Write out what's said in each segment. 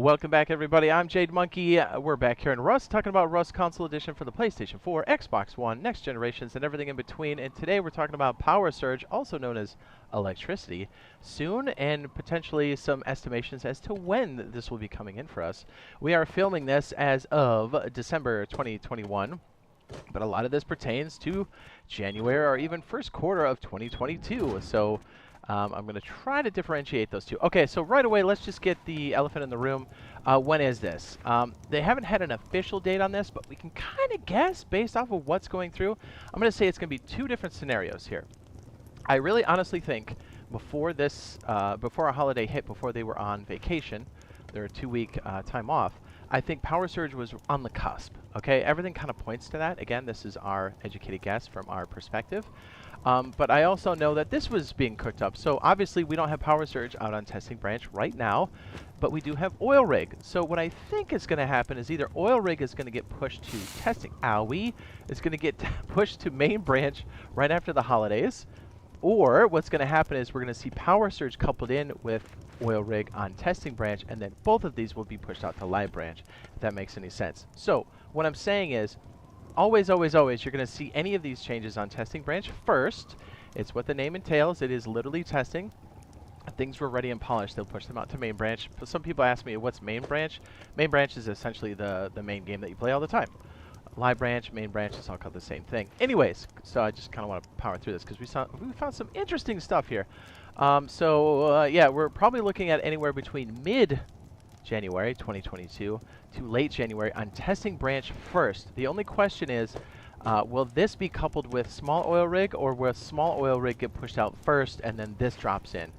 Welcome back, everybody. I'm Jade Monkey. We're back here in Rust, talking about Rust Console Edition for the PlayStation 4, Xbox One, Next Generations, and everything in between. And today we're talking about power surge, also known as electricity, soon, and potentially some estimations as to when this will be coming in for us. We are filming this as of December 2021. But a lot of this pertains to January or even first quarter of 2022. So I'm going to try to differentiate those two. Okay, so right away, let's just get the elephant in the room. When is this? They haven't had an official date on this, but we can kind of guess based off of what's going through. I'm going to say it's going to be two different scenarios here. I really honestly think before this, before our holiday hit, before they were on vacation, their 2-week time off, I think power surge was on the cusp. Okay, everything kind of points to that. Again, this is our educated guess from our perspective. But I also know that this was being cooked up. So obviously we don't have power surge out on testing branch right now, but we do have oil rig. So what I think is going to happen is either oil rig is going to get pushed to testing. Owie is going to get pushed to main branch right after the holidays. Or what's going to happen is we're going to see power surge coupled in with oil rig on testing branch, and then both of these will be pushed out to live branch, if that makes any sense. So what I'm saying is, always, always, always, you're going to see any of these changes on testing branch first. It's what the name entails. It is literally testing. If things were ready and polished, they'll push them out to main branch. Some people ask me, what's main branch? Main branch is essentially the main game that you play all the time. Live branch, main branch, it's all called the same thing. Anyways, so I just kind of want to power through this because we found some interesting stuff here. Yeah, we're probably looking at anywhere between mid-January 2022 to late January on testing branch first. The only question is, will this be coupled with small oil rig, or will small oil rig get pushed out first and then this drops in?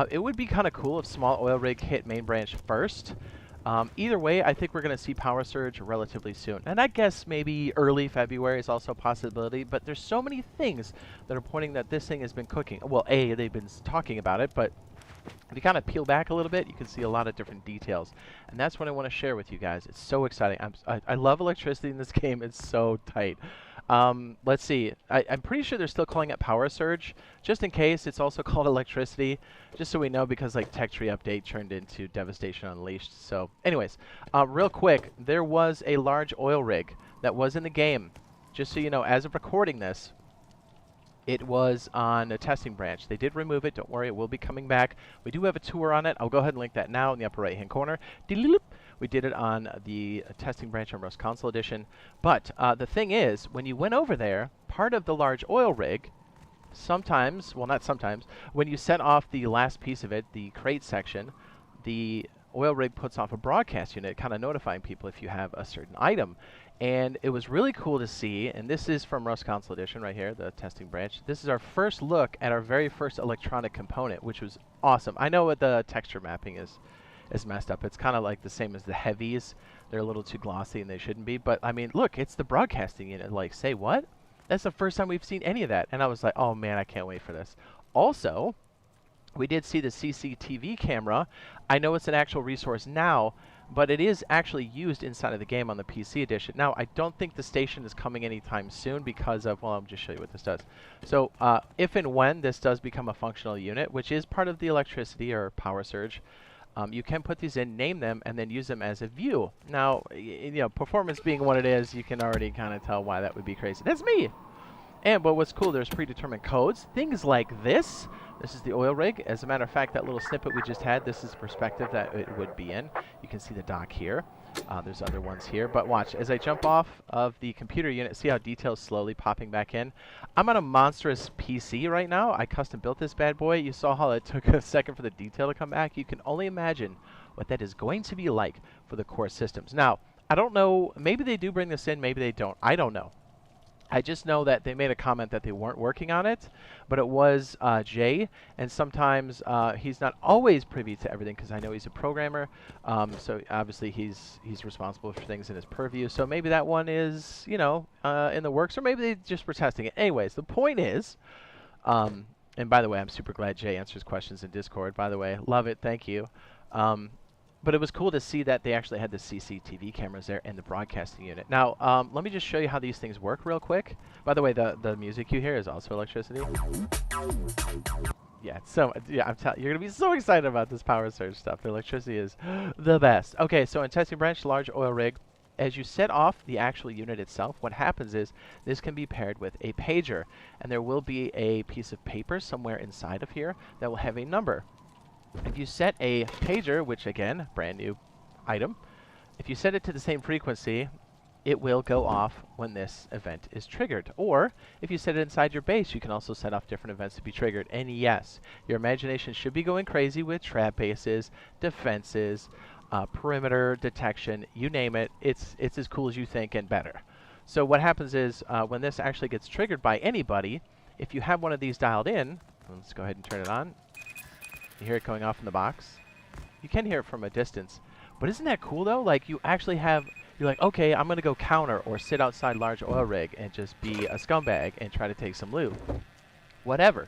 It would be kind of cool if small oil rig hit main branch first. Either way, I think we're going to see power surge relatively soon. And I guess maybe early February is also a possibility, but there's so many things that are pointing that this thing has been cooking. Well, A, they've been talking about it, but if you kind of peel back a little bit, you can see a lot of different details. And that's what I want to share with you guys. It's so exciting. I love electricity in this game. It's so tight. Let's see. I'm pretty sure they're still calling it power surge. Just in case, it's also called electricity. Just so we know, because like Tech Tree Update turned into Devastation Unleashed. So anyways, real quick, there was a large oil rig that was in the game. Just so you know, as of recording this, it was on a testing branch. They did remove it. Don't worry, it will be coming back. We do have a tour on it. I'll go ahead and link that now in the upper right-hand corner. We did it on the testing branch on Rust Console Edition. But the thing is, when you went over there, part of the large oil rig, sometimes, well, not sometimes, when you set off the last piece of it, the crate section, the oil rig puts off a broadcast unit, kind of notifying people if you have a certain item. And it was really cool to see, and this is from Rust Console Edition right here, the testing branch. This is our first look at our very first electronic component, which was awesome. I know what the texture mapping is messed up. It's kind of like the same as the heavies. They're a little too glossy and they shouldn't be. But I mean, look, it's the broadcasting unit. Like, say what? That's the first time we've seen any of that. And I was like, oh man, I can't wait for this. Also, we did see the CCTV camera. I know it's an actual resource now, but it is actually used inside of the game on the PC edition. Now, I don't think the station is coming anytime soon because of, well, I'll just show you what this does. So, if and when this does become a functional unit, which is part of the electricity or power surge, you can put these in, name them, and then use them as a view. Now, you know, performance being what it is, you can already kind of tell why that would be crazy. That's me! But what's cool, there's predetermined codes. Things like this. This is the oil rig. As a matter of fact, that little snippet we just had, this is the perspective that it would be in. You can see the dock here. There's other ones here. But watch, as I jump off of the computer unit, see how details slowly popping back in? I'm on a monstrous PC right now. I custom built this bad boy. You saw how it took a second for the detail to come back. You can only imagine what that is going to be like for the core systems. Now, I don't know. Maybe they do bring this in. Maybe they don't. I don't know. I just know that they made a comment that they weren't working on it, but it was Jay, and sometimes he's not always privy to everything because I know he's a programmer, so obviously he's responsible for things in his purview. So maybe that one is, you know, in the works, or maybe they just were testing it. Anyways, the point is, and by the way, I'm super glad Jay answers questions in Discord. By the way, love it, thank you. But it was cool to see that they actually had the CCTV cameras there and the broadcasting unit. Now, let me just show you how these things work real quick. By the way, the music you hear is also electricity. Yeah, so yeah, I'm telling you're gonna be so excited about this power surge stuff. The electricity is the best. Okay, so in testing branch, large oil rig, as you set off the actual unit itself, what happens is this can be paired with a pager, and there will be a piece of paper somewhere inside of here that will have a number. If you set a pager, which again, brand new item, if you set it to the same frequency, it will go off when this event is triggered. Or, if you set it inside your base, you can also set off different events to be triggered. And yes, your imagination should be going crazy with trap bases, defenses, perimeter detection, you name it. It's as cool as you think and better. So what happens is, when this actually gets triggered by anybody, if you have one of these dialed in, let's go ahead and turn it on. You hear it going off in the box. You can hear it from a distance. But isn't that cool, though? Like, you actually have... You're like, okay, I'm going to go counter or sit outside large oil rig and just be a scumbag and try to take some loot. Whatever.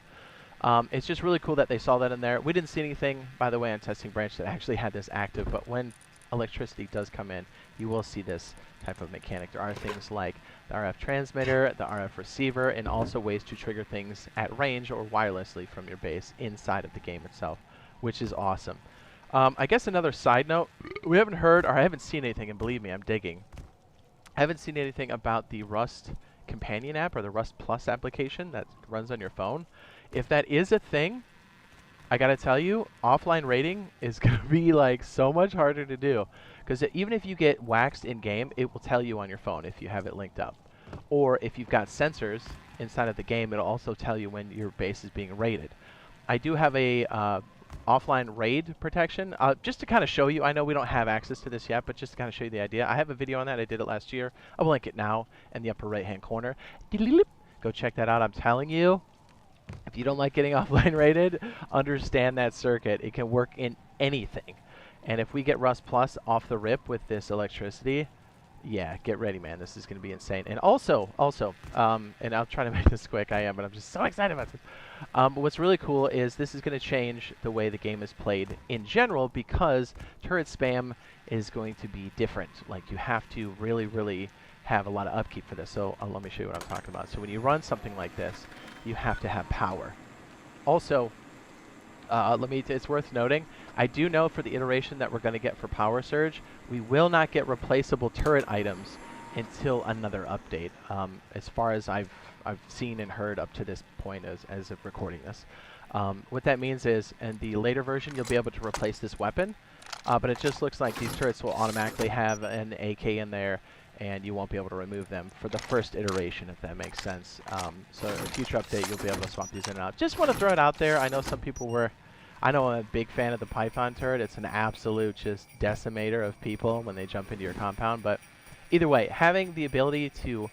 It's just really cool that they saw that in there. We didn't see anything, by the way, on testing branch that actually had this active, but when electricity does come in, you will see this type of mechanic. There are things like the RF transmitter, the RF receiver, and also ways to trigger things at range or wirelessly from your base inside of the game itself, which is awesome. I guess another side note, we haven't heard, or I haven't seen anything, and believe me, I'm digging. I haven't seen anything about the Rust companion app or the Rust Plus application that runs on your phone. If that is a thing, I gotta tell you, offline raiding is gonna be like so much harder to do. Because even if you get waxed in-game, it will tell you on your phone if you have it linked up. Or if you've got sensors inside of the game, it'll also tell you when your base is being raided. I do have a offline raid protection, just to kind of show you. I know we don't have access to this yet, but just to kind of show you the idea. I have a video on that. I did it last year. I will link it now in the upper right hand corner. Go check that out. I'm telling you, if you don't like getting offline raided, understand that circuit. It can work in anything. And if we get Rust Plus off the rip with this electricity, yeah, get ready, man. This is going to be insane. And also, and I'll try to make this quick. I am, but I'm just so excited about this. What's really cool is this is going to change the way the game is played in general, because turret spam is going to be different. Like, you have to really, really have a lot of upkeep for this. So let me show you what I'm talking about. So when you run something like this, you have to have power. Also, it's worth noting, I do know for the iteration that we're going to get for Power Surge, we will not get replaceable turret items until another update. As far as I've seen and heard up to this point as of recording this. What that means is, in the later version, you'll be able to replace this weapon, but it just looks like these turrets will automatically have an A.K.A. in there, and you won't be able to remove them for the first iteration, if that makes sense. So in a future update, you'll be able to swap these in and out. Just want to throw it out there. I know some people were... I know I'm a big fan of the Python turret. It's an absolute just decimator of people when they jump into your compound. But either way, having the ability to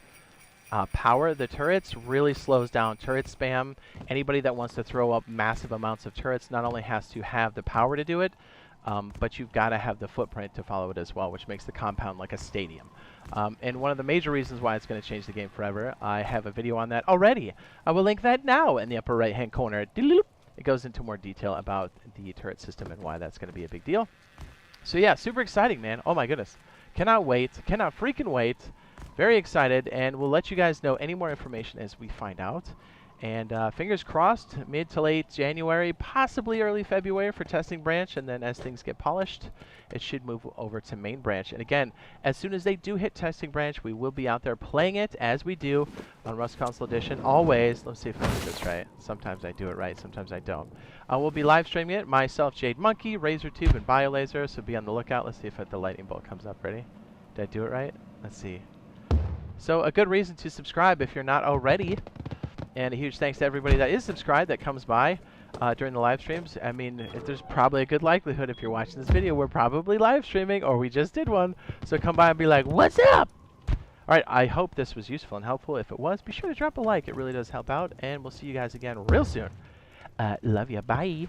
power the turrets really slows down turret spam. Anybody that wants to throw up massive amounts of turrets not only has to have the power to do it, but you've got to have the footprint to follow it as well, which makes the compound like a stadium. And one of the major reasons why it's going to change the game forever, I have a video on that already. I will link that now in the upper right-hand corner. It goes into more detail about the turret system and why that's going to be a big deal. So yeah, super exciting, man. Oh my goodness. Cannot wait. Cannot freaking wait. Very excited, and we'll let you guys know any more information as we find out. And fingers crossed, mid to late January, possibly early February for testing branch, and then as things get polished, it should move over to main branch. And again, as soon as they do hit testing branch, we will be out there playing it as we do on Rust Console Edition. Always, let's see if I do this right. Sometimes I do it right, sometimes I don't. We'll be live streaming it, myself, Jade Monkey, RazorTube, and BioLaser, so be on the lookout. Let's see if the lightning bolt comes up. Ready? Did I do it right? Let's see. So a good reason to subscribe if you're not already. And a huge thanks to everybody that is subscribed that comes by during the live streams. I mean, there's probably a good likelihood if you're watching this video, we're probably live streaming or we just did one. So come by and be like, what's up? All right, I hope this was useful and helpful. If it was, be sure to drop a like. It really does help out. And we'll see you guys again real soon. Love ya. Bye.